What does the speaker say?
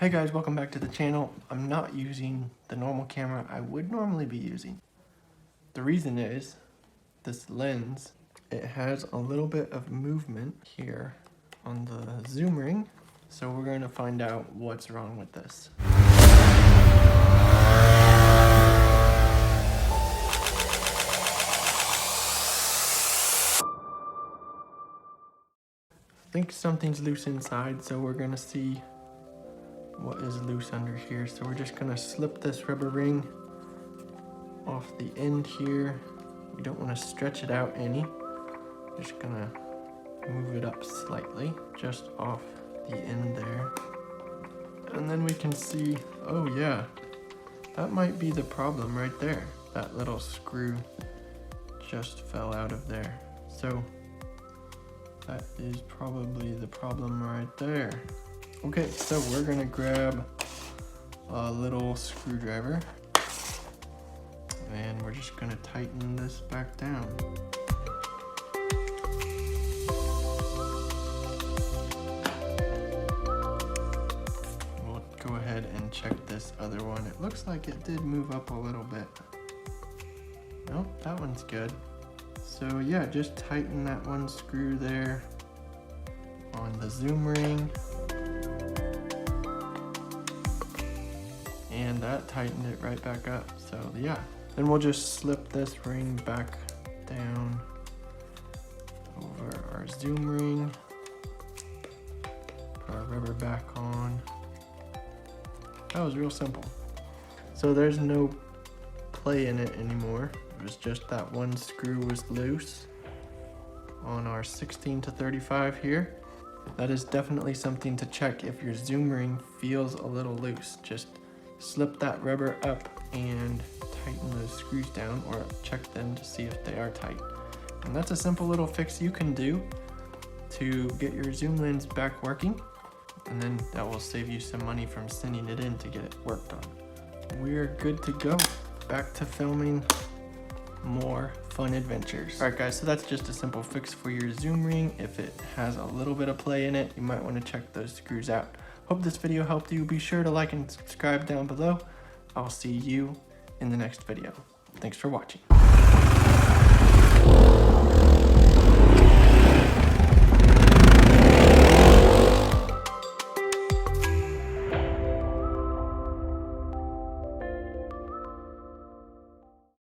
Hey guys, welcome back to the channel. I'm not using the normal camera I would normally be using. The reason is this lens, it has a little bit of movement here on the zoom ring. So we're going to find out what's wrong with this. I think something's loose inside, so we're gonna see what is loose under here. So we're just gonna slip this rubber ring off the end here. We don't want to stretch it out any. Just gonna move it up slightly, just off the end there. And then we can see, oh yeah, that might be the problem right there. That little screw just fell out of there. So that is probably the problem right there. Okay, so we're gonna grab a little screwdriver and we're just gonna tighten this back down. We'll go ahead and check this other one. It looks like it did move up a little bit. Nope, that one's good. So yeah, just tighten that one screw there on the zoom ring. And that tightened it right back up. So yeah, then we'll just slip this ring back down over our zoom ring. Put our rubber back on. That was real simple. So there's no play in it anymore. It was just that one screw was loose on our 16-35 here. That is definitely something to check if your zoom ring feels a little loose. Just slip that rubber up and tighten those screws down, or check them to see if they are tight. And that's a simple little fix you can do to get your zoom lens back working, and then that will save you some money from sending it in to get it worked on. We're good to go. Back to filming more fun adventures. All right guys, so that's just a simple fix for your zoom ring. If it has a little bit of play in it, you might want to check those screws out. Hope this video helped you. Be sure to like and subscribe down below. I'll see you in the next video. Thanks for watching.